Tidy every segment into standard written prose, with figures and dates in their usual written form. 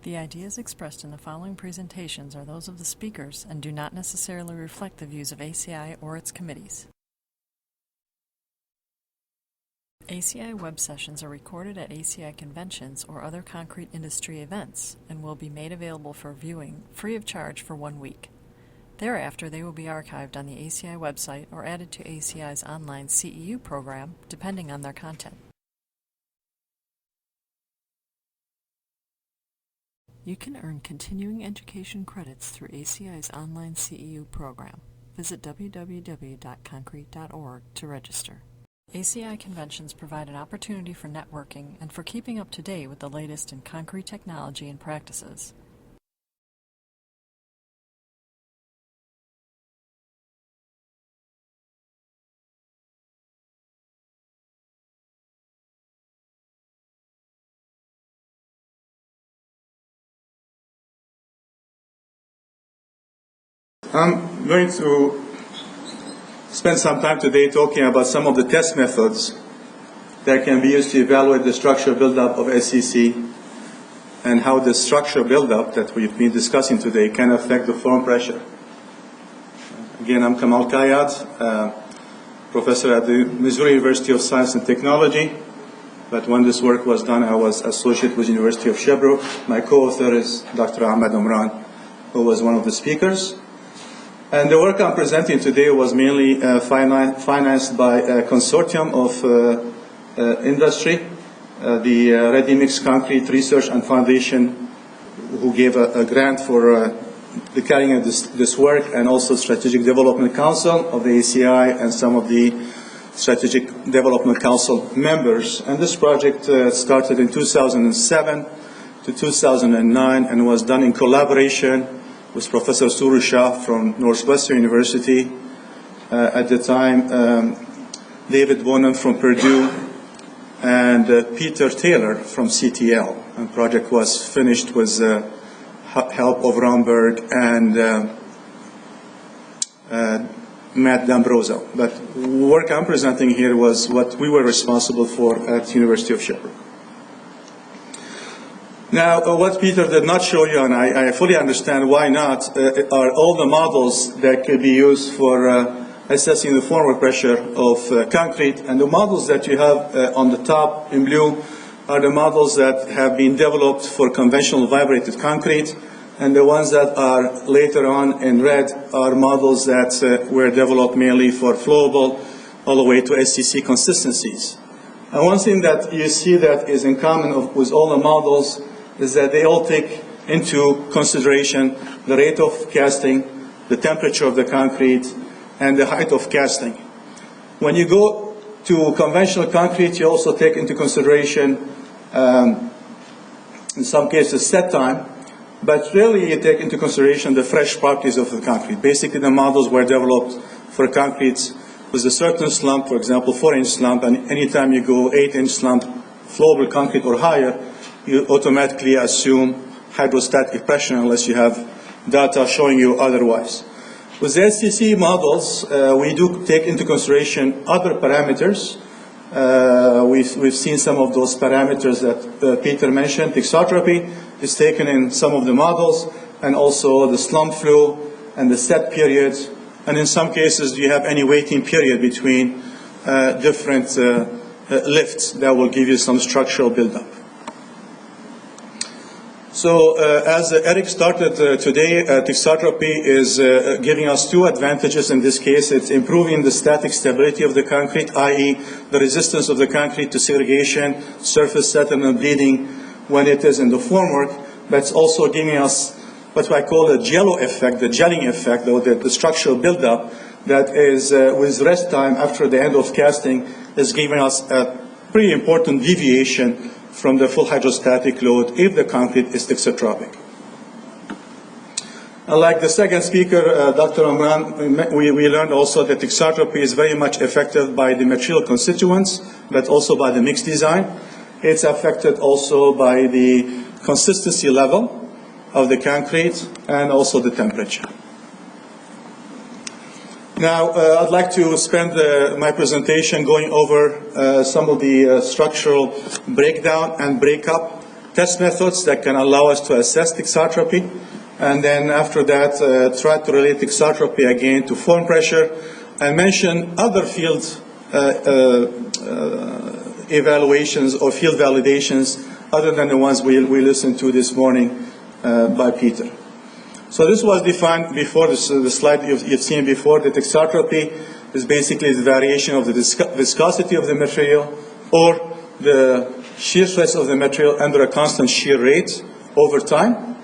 The ideas expressed in the following presentations are those of the speakers and do not necessarily reflect the views of ACI or its committees. ACI web sessions are recorded at ACI conventions or other concrete industry events and will be made available for viewing free of charge for 1 week. Thereafter, they will be archived on the ACI website or added to ACI's online CEU program, depending on their content. You can earn continuing education credits through ACI's online CEU program. Visit www.concrete.org to register. ACI conventions provide an opportunity for networking and for keeping up to date with the latest in concrete technology and practices. I'm going to spend some time today talking about some of the test methods that can be used to evaluate the structural buildup of SCC and how the structural buildup that we've been discussing today can affect the form pressure. Again, I'm Kamal Khayat, professor at the Missouri University of Science and Technology. But when this work was done, I was associate with the University of Sherbrooke. My co-author is Dr. Ahmed Omran, who was one of the speakers. And the work I'm presenting today was mainly financed by a consortium of industry, the Ready Mix Concrete Research and Foundation, who gave a grant for the carrying of this work, and also Strategic Development Council of the ACI and some of the Strategic Development Council members. And this project started in 2007 to 2009 and was done in collaboration with Professor Suru Shah from Northwestern University. At the time, David Bonan from Purdue, and Peter Taylor from CTL. And the project was finished with help of Romberg and Matt D'Ambroso. But the work I'm presenting here was what we were responsible for at the University of Sherbrooke. Now, what Peter did not show you, and I fully understand why not, are all the models that could be used for assessing the formwork pressure of concrete. And the models that you have on the top in blue are the models that have been developed for conventional vibrated concrete. And the ones that are later on in red are models that were developed mainly for flowable all the way to SCC consistencies. And one thing that you see that is in common with all the models is that they all take into consideration the rate of casting, the temperature of the concrete, and the height of casting. When you go to conventional concrete, you also take into consideration, in some cases, set time, but really you take into consideration the fresh properties of the concrete. Basically, the models were developed for concrete with a certain slump, for example, 4-inch slump, and anytime you go 8-inch slump, flowable concrete or higher, you automatically assume hydrostatic pressure unless you have data showing you otherwise. With the SCC models, we do take into consideration other parameters. We've seen some of those parameters that Peter mentioned. Thixotropy is taken in some of the models, and also the slump flow and the set periods. And in some cases, do you have any waiting period between different lifts that will give you some structural buildup. So as Eric started today, thixotropy is giving us two advantages in this case. It's improving the static stability of the concrete, i.e. the resistance of the concrete to segregation, surface settlement, and bleeding when it is in the formwork. But it's also giving us what I call a jello effect, the gelling effect, or the structural buildup that is with rest time after the end of casting is giving us a pretty important deviation from the full hydrostatic load if the concrete is thixotropic. Like the second speaker, Dr. Omran, we learned also that thixotropy is very much affected by the material constituents, but also by the mix design. It's affected also by the consistency level of the concrete and also the temperature. Now, I'd like to spend my presentation going over some of the structural breakdown and breakup test methods that can allow us to assess thixotropy, and then after that try to relate thixotropy again to form pressure, and mention other field evaluations or field validations other than the ones we listened to this morning by Peter. So this was defined before, the slide you've seen before. The thixotropy is basically the variation of the viscosity of the material or the shear stress of the material under a constant shear rate over time.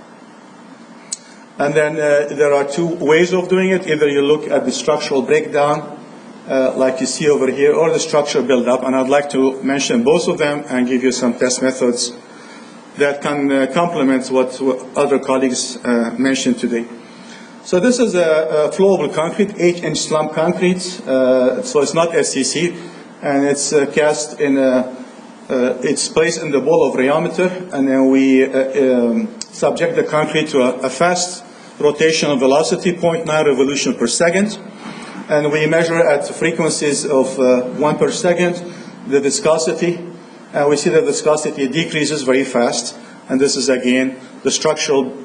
And then there are two ways of doing it. Either you look at the structural breakdown, like you see over here, or the structural buildup. And I'd like to mention both of them and give you some test methods that can complement what other colleagues mentioned today. So this is a flowable concrete, 8-inch slump concrete. So it's not SCC, and it's cast in it's placed in the bowl of rheometer, and then we subject the concrete to a fast rotational velocity, 0.9 revolution per second, and we measure at frequencies of 1 per second the viscosity, and we see that viscosity decreases very fast, and this is again the structural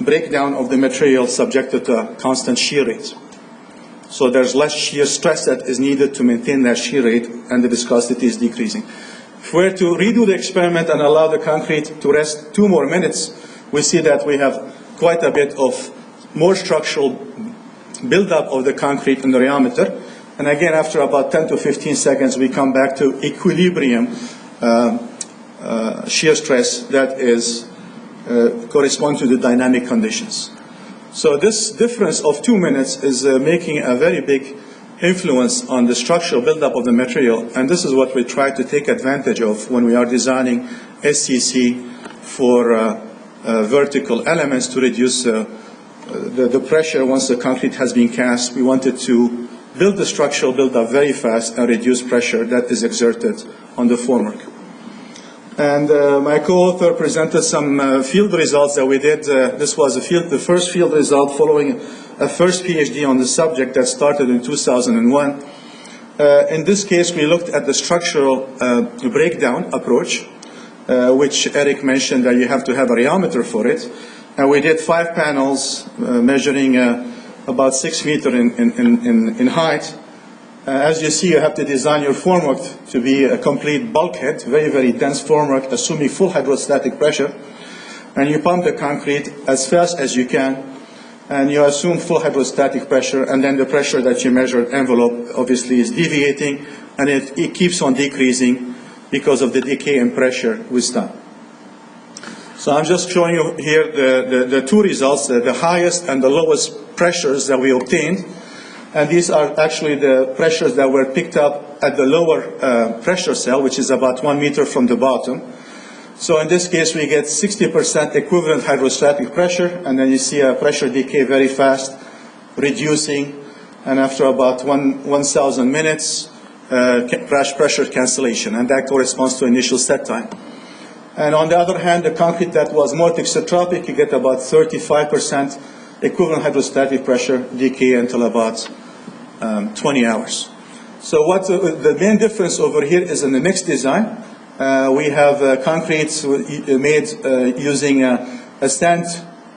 breakdown of the material subjected to a constant shear rate. So there's less shear stress that is needed to maintain that shear rate, and the viscosity is decreasing. If we were to redo the experiment and allow the concrete to rest 2 more minutes, we see that we have quite a bit of more structural buildup of the concrete in the rheometer. And again, after about 10 to 15 seconds, we come back to equilibrium shear stress that is correspond to the dynamic conditions. So this difference of 2 minutes is making a very big influence on the structural buildup of the material, and this is what we try to take advantage of when we are designing SCC for vertical elements to reduce the pressure once the concrete has been cast. We wanted to build the structural buildup very fast and reduce pressure that is exerted on the formwork. And my co-author presented some field results that we did. This was the first field result following a first PhD on the subject that started in 2001. In this case, we looked at the structural breakdown approach, which Eric mentioned that you have to have a rheometer for it. And we did 5 panels measuring about 6 meters in height. As you see, you have to design your formwork to be a complete bulkhead, very, very dense formwork, assuming full hydrostatic pressure. And you pump the concrete as fast as you can, and you assume full hydrostatic pressure, and then the pressure that you measured envelope obviously is deviating, and it keeps on decreasing because of the decay in pressure with time. So I'm just showing you here the 2 results, the highest and the lowest pressures that we obtained. And these are actually the pressures that were picked up at the lower pressure cell, which is about 1 meter from the bottom. So in this case, we get 60% equivalent hydrostatic pressure, and then you see a pressure decay very fast, reducing, and after about 1,000 minutes, crash pressure cancellation, and that corresponds to initial set time. And on the other hand, the concrete that was more thixotropic, you get about 35% equivalent hydrostatic pressure decay until about 20 hours. So what the main difference over here is in the mixed design. We have concrete made using a stand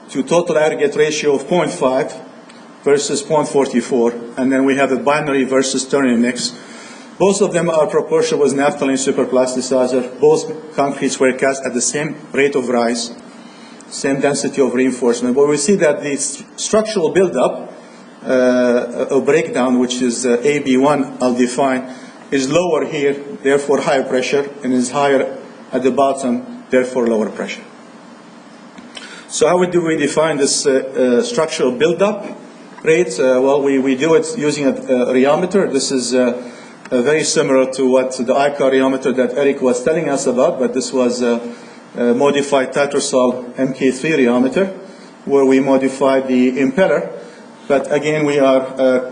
to total aggregate ratio of 0.5 versus 0.44, and then we have a binary versus ternary mix. Both of them are proportional with naphthalene superplasticizer. Both concretes were cast at the same rate of rise, same density of reinforcement. But we see that the structural buildup, a breakdown, which is AB1, I'll define, is lower here, therefore higher pressure, and is higher at the bottom, therefore lower pressure. So how do we define this structural buildup rate? Well, we do it using a rheometer. This is very similar to what the ICAR rheometer that Eric was telling us about, but this was a modified Tattersall MK3 rheometer, where we modified the impeller. But again, we are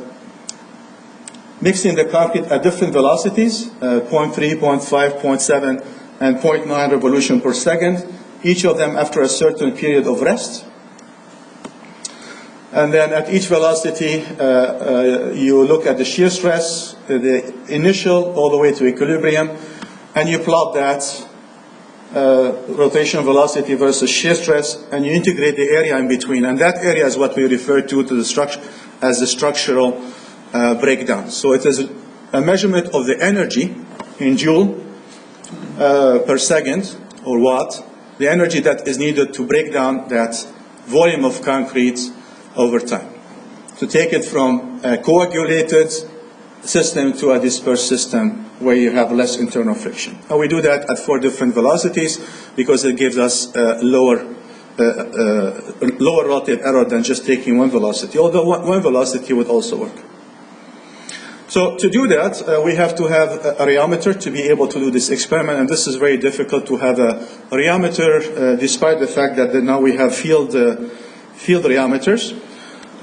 mixing the concrete at different velocities, 0.3, 0.5, 0.7, and 0.9 revolution per second, each of them after a certain period of rest. And then at each velocity, you look at the shear stress, the initial all the way to equilibrium, and you plot that rotation velocity versus shear stress, and you integrate the area in between. And that area is what we refer to the structure as the structural breakdown. So it is a measurement of the energy in joule per second or watt, the energy that is needed to break down that volume of concrete over time, to take it from a coagulated system to a dispersed system where you have less internal friction. And we do that at 4 different velocities because it gives us lower relative error than just taking one velocity, although one velocity would also work. So to do that, we have to have a rheometer to be able to do this experiment, and this is very difficult to have a rheometer, despite the fact that now we have field rheometers.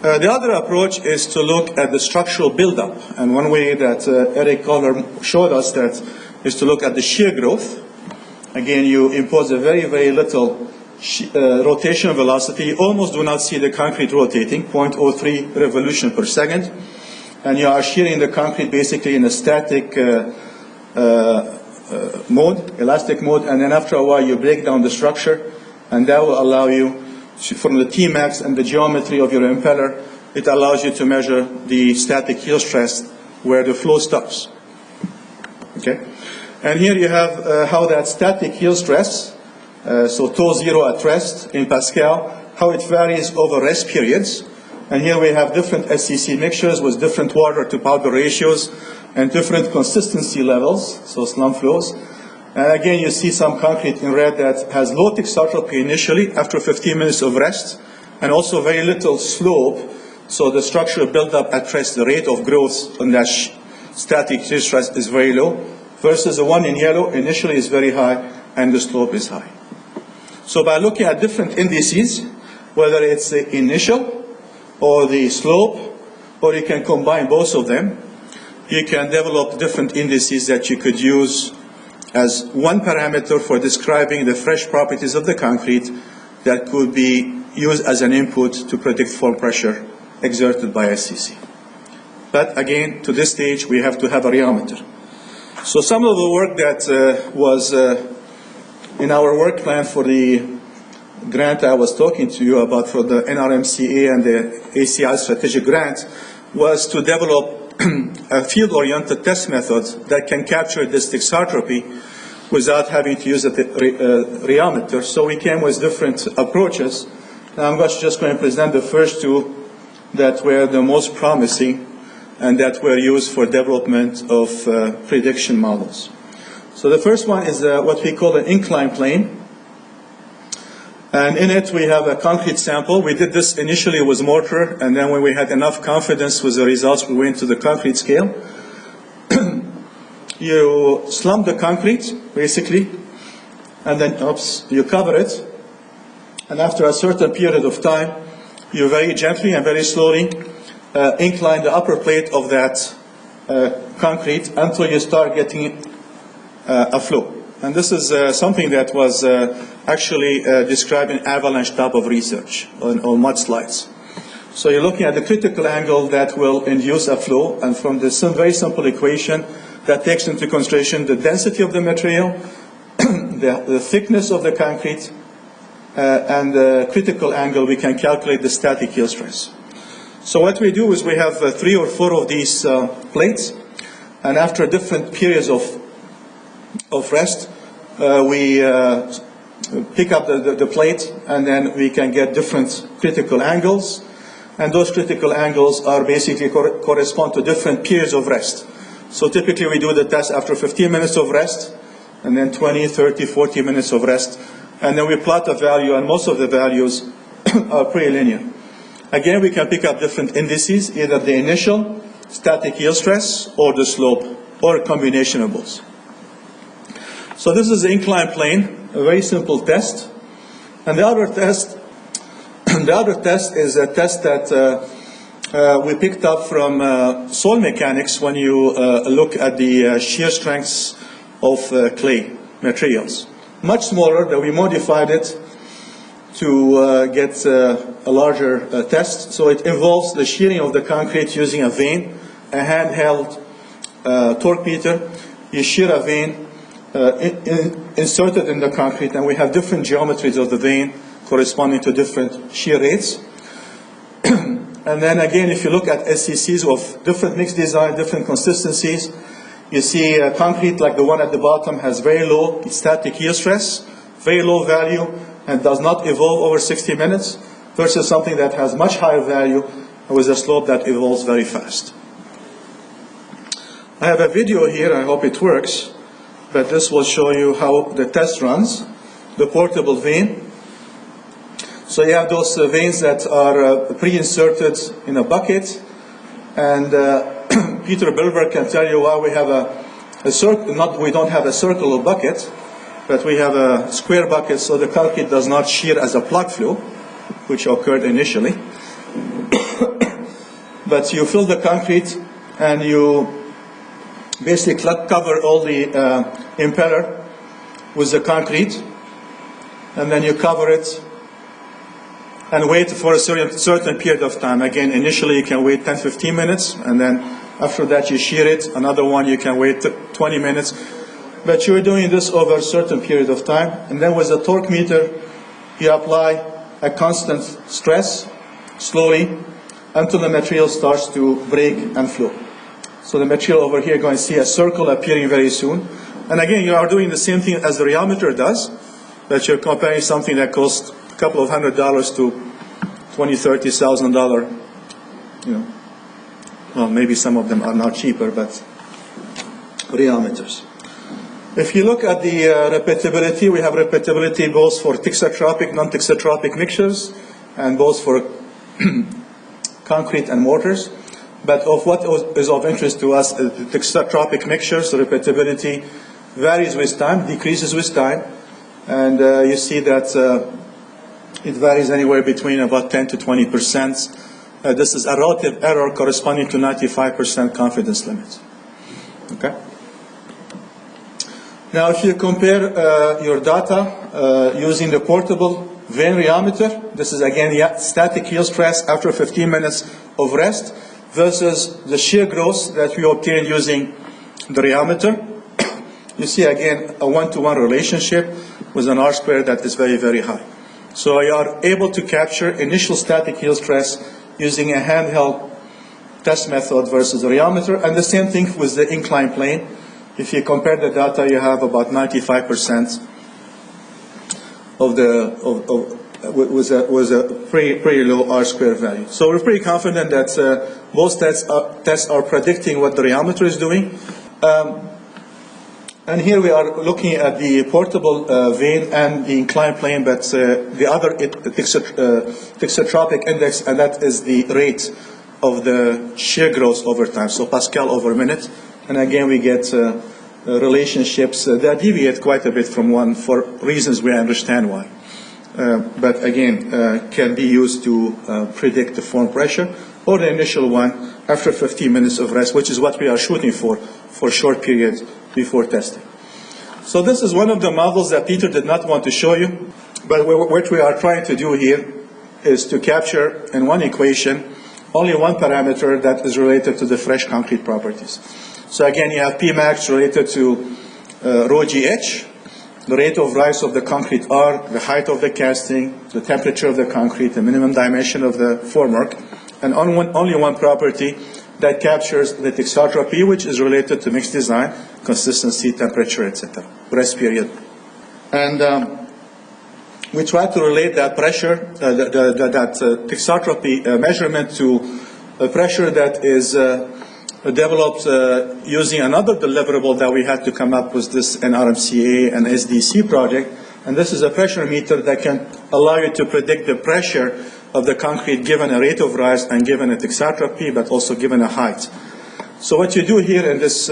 The other approach is to look at the structural buildup, and one way that Eric Kohler showed us that is to look at the shear growth. Again, you impose a very, very little rotation velocity. You almost do not see the concrete rotating, 0.03 revolution per second. And you are shearing the concrete basically in a static mode, elastic mode, and then after a while you break down the structure, and that will allow you, from the Tmax and the geometry of your impeller, it allows you to measure the static heel stress where the flow stops. Okay? And here you have how that static heel stress, so tau zero at rest in Pascal, how it varies over rest periods. And here we have different SCC mixtures with different water to powder ratios and different consistency levels, so slump flows. And again, you see some concrete in red that has low thixotropy initially after 15 minutes of rest, and also very little slope, so the structural buildup at rest, the rate of growth on that static shear stress is very low, versus the one in yellow initially is very high and the slope is high. So by looking at different indices, whether it's the initial or the slope, or you can combine both of them, you can develop different indices that you could use as one parameter for describing the fresh properties of the concrete that could be used as an input to predict form pressure exerted by SCC. But again, to this stage, we have to have a rheometer. So some of the work that was in our work plan for the grant I was talking to you about for the NRMCA and the ACI strategic grant was to develop a field-oriented test method that can capture this thixotropy without having to use a rheometer. So we came with different approaches. Now I'm just going to present the first 2 that were the most promising and that were used for development of prediction models. So the first one is what we call an incline plane. And in it, we have a concrete sample. We did this initially with mortar, and then when we had enough confidence with the results, we went to the concrete scale. You slump the concrete, basically, and then, you cover it. And after a certain period of time, you very gently and very slowly incline the upper plate of that concrete until you start getting a flow. And this is something that was actually described in avalanche type of research on mudslides. So you're looking at the critical angle that will induce a flow, and from this very simple equation that takes into consideration the density of the material, the thickness of the concrete, and the critical angle, we can calculate the static heel stress. So what we do is we have 3 or 4 of these plates, and after different periods of rest, we pick up the plate, and then we can get different critical angles, and those critical angles are basically correspond to different periods of rest. So typically we do the test after 15 minutes of rest, and then 20, 30, 40 minutes of rest, and then we plot a value, and most of the values are pretty linear. Again, we can pick up different indices, either the initial static heel stress or the slope, or a combination of both. So this is the incline plane, a very simple test. And the other test is a test that we picked up from soil mechanics when you look at the shear strengths of clay materials. Much smaller, that we modified it to get a larger test. So it involves the shearing of the concrete using a vane, a handheld torque meter. You shear a vane inserted in the concrete, and we have different geometries of the vein corresponding to different shear rates. And then again, if you look at SCCs of different mixed design, different consistencies, you see concrete like the one at the bottom has very low static yield stress, very low value, and does not evolve over 60 minutes, versus something that has much higher value with a slope that evolves very fast. I have a video here, I hope it works, but this will show you how the test runs, the portable vein. So you have those veins that are pre-inserted in a bucket, and Peter Bilberg can tell you why we have a circle, we don't have a circular bucket, but we have a square bucket so the concrete does not shear as a plug flow, which occurred initially. But you fill the concrete and you basically cover all the impeller with the concrete, and then you cover it and wait for a certain period of time. Again, initially you can wait 10-15 minutes, and then after that you shear it. Another one you can wait 20 minutes. But you're doing this over a certain period of time, and then with a torque meter you apply a constant stress slowly until the material starts to break and flow. So the material over here, you're going to see a circle appearing very soon. And again, you are doing the same thing as the Rheometer does, that you're comparing something that costs a couple of $100 to $20,000-$30,000, you know. Well, maybe some of them are not cheaper, but Rheometers. If you look at the repeatability, we have repeatability both for thixotropic, non-thixotropic mixtures, and both for concrete and mortars. But of what is of interest to us, the thixotropic mixtures, the repeatability varies with time, decreases with time, and you see that it varies anywhere between about 10 to 20%. This is a relative error corresponding to 95% confidence limit. Okay. Now, if you compare your data using the portable vein rheometer, this is again the static yield stress after 15 minutes of rest, versus the shear growth that we obtained using the rheometer. You see again a one-to-one relationship with an R square that is very, very high. So you are able to capture initial static yield stress using a handheld test method versus the rheometer, and the same thing with the inclined plane. If you compare the data, you have about 95% of with a pretty low R square value. So we're pretty confident that most tests are predicting what the rheometer is doing. And here we are looking at the portable vein and the inclined plane, but the other thixotropic index, and that is the rate of the shear growth over time, so Pascal over minute. And again, we get relationships that deviate quite a bit from one for reasons we understand why. But again, can be used to predict the form pressure, or the initial one after 15 minutes of rest, which is what we are shooting for a short period before testing. So this is one of the models that Peter did not want to show you, but what we are trying to do here is to capture in one equation only one parameter that is related to the fresh concrete properties. So again, you have Pmax related to rho GH, the rate of rise of the concrete R, the height of the casting, the temperature of the concrete, the minimum dimension of the formwork, and only one property that captures the thixotropy, which is related to mixed design, consistency, temperature, etc., rest period. And we try to relate that pressure, that thixotropy measurement to a pressure that is developed using another deliverable that we had to come up with this NRMCA and SDC project. And this is a pressure meter that can allow you to predict the pressure of the concrete given a rate of rise and given a thixotropy, but also given a height. So what you do here in this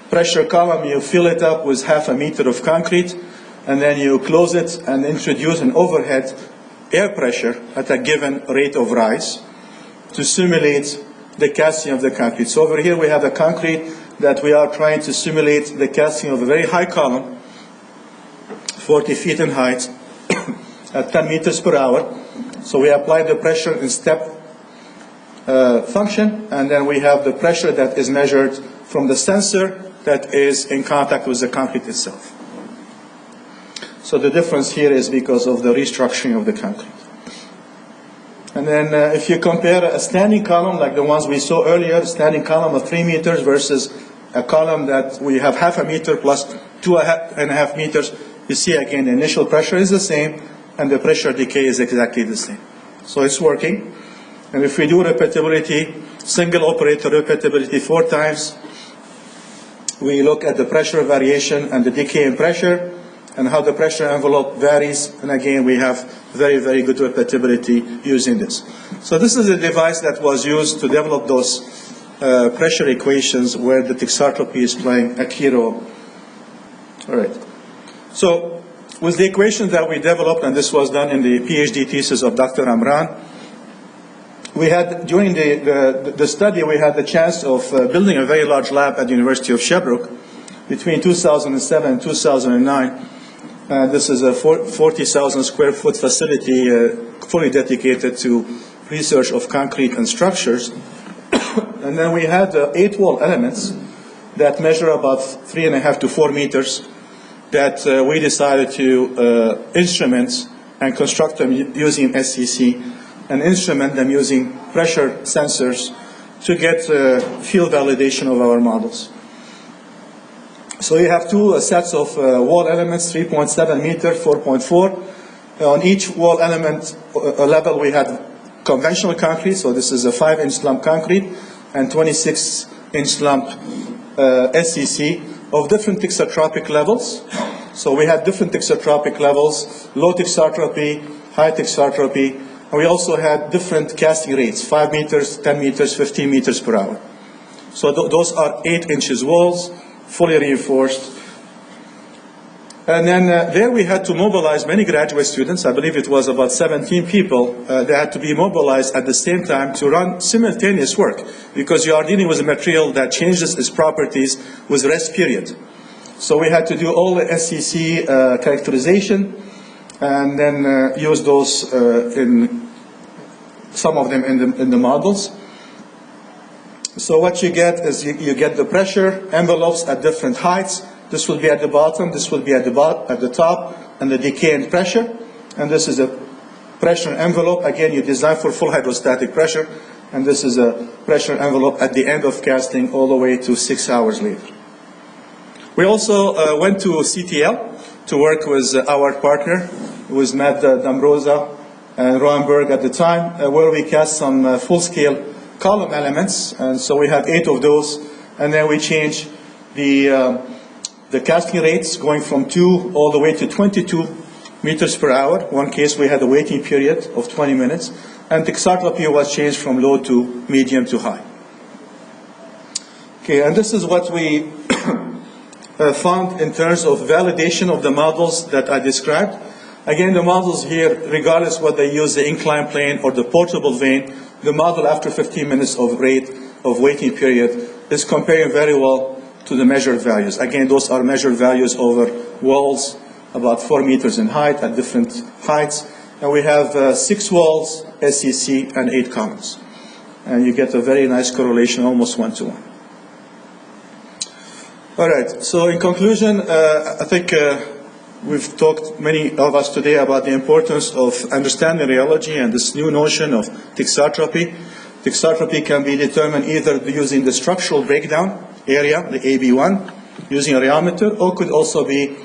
pressure column, you fill it up with half a meter of concrete, and then you close it and introduce an overhead air pressure at a given rate of rise to simulate the casting of the concrete. So over here we have a concrete that we are trying to simulate the casting of a very high column, 40 feet in height, at 10 meters per hour. So we apply the pressure in step function, and then we have the pressure that is measured from the sensor that is in contact with the concrete itself. So the difference here is because of the restructuring of the concrete. And then if you compare a standing column like the ones we saw earlier, standing column of 3 meters versus a column that we have 0.5 meter plus 2.5 meters, you see again the initial pressure is the same and the pressure decay is exactly the same. So it's working. And if we do repeatability, single operator repeatability 4 times, we look at the pressure variation and the decay in pressure and how the pressure envelope varies. And again, we have very, very good repeatability using this. So this is a device that was used to develop those pressure equations where the thixotropy is playing a key role. All right. So with the equation that we developed, and this was done in the PhD thesis of Dr. Amran, we had, during the study, we had the chance of building a very large lab at the University of Sherbrooke between 2007 and 2009. This is a 40,000 square foot facility fully dedicated to research of concrete and structures. And then we had 8 wall elements that measure about 3.5 to 4 meters that we decided to instrument and construct them using SCC and instrument them using pressure sensors to get field validation of our models. So you have 2 sets of wall elements, 3.7 meter, 4.4. On each wall element level we had conventional concrete, so this is a 5-inch lump concrete, and 26-inch lump SCC of different thixotropic levels. So we had different thixotropic levels, low thixotropy, high thixotropy, and we also had different casting rates, 5 meters, 10 meters, 15 meters per hour. So those are 8 inches walls, fully reinforced. And then there we had to mobilize many graduate students. I believe it was about 17 people. They had to be mobilized at the same time to run simultaneous work because you are dealing with a material that changes its properties with rest period. So we had to do all the SCC characterization and then use those in some of them in the models. So what you get is you get the pressure envelopes at different heights. This will be at the bottom, this will be at the top, and the decay and pressure. And this is a pressure envelope. Again, you design for full hydrostatic pressure, and this is a pressure envelope at the end of casting all the way to 6 hours later. We also went to CTL to work with our partner, who was Matt D'Ambrosa and Rheometer at the time, where we cast some full-scale column elements. And so we have 8 of those, and then we change the casting rates going from 2 all the way to 22 meters per hour. One case we had a waiting period of 20 minutes, and thixotropy was changed from low to medium to high. Okay, and this is what we found in terms of validation of the models that I described. Again, the models here, regardless whether they use the inclined plane or the portable vane, the model after 15 minutes of rate of waiting period is comparing very well to the measured values. Again, those are measured values over walls about 4 meters in height at different heights. And we have 6 walls, SCC, and 8 columns. And you get a very nice correlation, almost 1-to-1. All right, so in conclusion, I think we've talked, many of us today, about the importance of understanding rheology and this new notion of thixotropy. Thixotropy can be determined either using the structural breakdown area, the AB1, using a rheometer, or could also be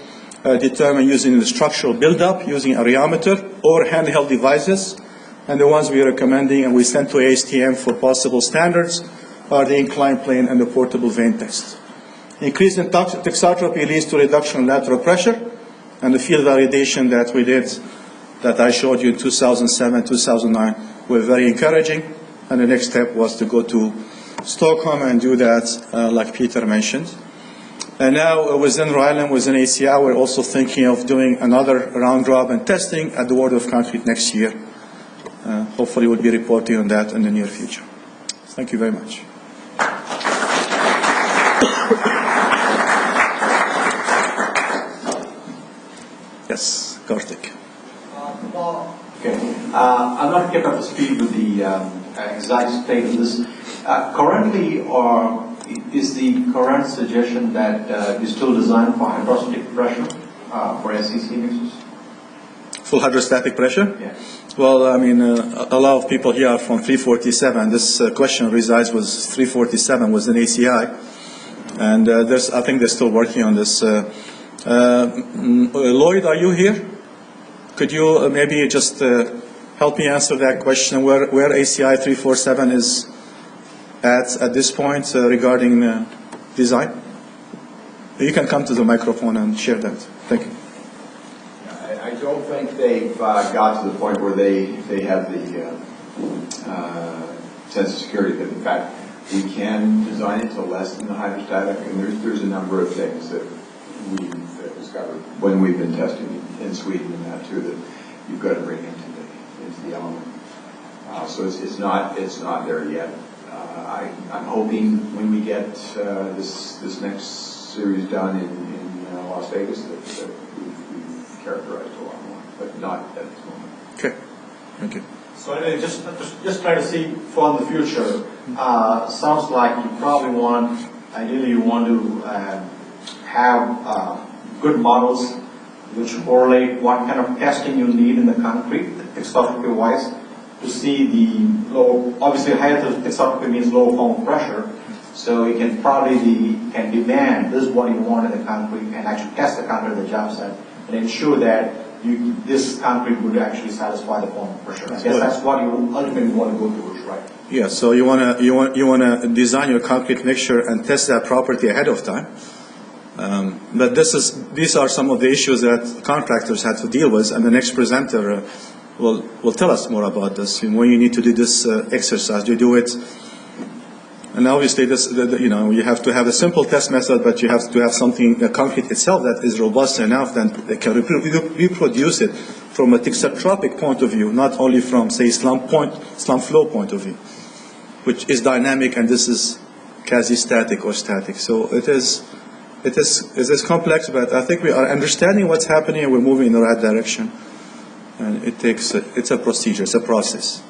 determined using the structural buildup, using a rheometer, or handheld devices. And the ones we are recommending and we sent to ASTM for possible standards are the inclined plane and the portable vane test. Increase in thixotropy leads to reduction in lateral pressure, and the field validation that we did, that I showed you in 2007, 2009, were very encouraging. And the next step was to go to Stockholm and do that, like Peter mentioned. And now within Rhode Island, within ACI, we're also thinking of doing another round-robin testing at the World of Concrete next year. Hopefully we'll be reporting on that in the near future. Thank you very much. Yes, Karthik. Okay. I'm not kept up to speed with the exact state of this. Currently, Is the current suggestion that you still design for hydrostatic pressure for SCC mixers? Full hydrostatic pressure? Yeah. Well, I mean, a lot of people here are from 347. This question resides with 347 was an ACI, and I think they're still working on this. Lloyd, are you here? Could you maybe just help me answer that question? Where ACI 347 is at this point regarding design? You can come to the microphone and share that. Thank you. I don't think they've got to the point where they have the sense of security that, in fact, we can design it to less than the hydrostatic, and there's a number of things that we've discovered when we've been testing in Sweden and that too, that you've got to bring into the element. So it's not there yet. I'm hoping when we get this next series done in Las Vegas that we've characterized a lot more, but not at this moment. Okay, thank you. So anyway, just try to see for the future. Sounds like you probably ideally you want to have good models which correlate what kind of testing you need in the concrete, thixotropy wise, to see the low. Obviously, higher thixotropy means low form of pressure, so it can probably can demand this is what you want in the concrete and actually test the concrete at the job site and ensure that this concrete would actually satisfy the form of pressure. I guess that's what you ultimately want to go towards, right? Yeah. So you wanna design your concrete mixture and test that property ahead of time. But these are some of the issues that contractors had to deal with, and the next presenter will tell us more about this. When you need to do this exercise, you do it. And obviously, you have to have a simple test method, but you have to have something, concrete itself, that is robust enough that it can reproduce it from a thixotropic point of view, not only from, say, slump flow point of view, which is dynamic, and this is quasi-static or static. So it is complex, but I think we are understanding what's happening, and we're moving in the right direction. And it's a procedure, it's a process.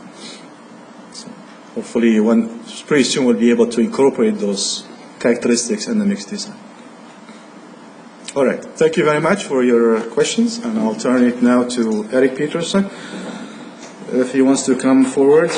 Hopefully, pretty soon we'll be able to incorporate those characteristics in the mixed design. All right. Thank you very much for your questions, and I'll turn it now to Eric Peterson, if he wants to come forward.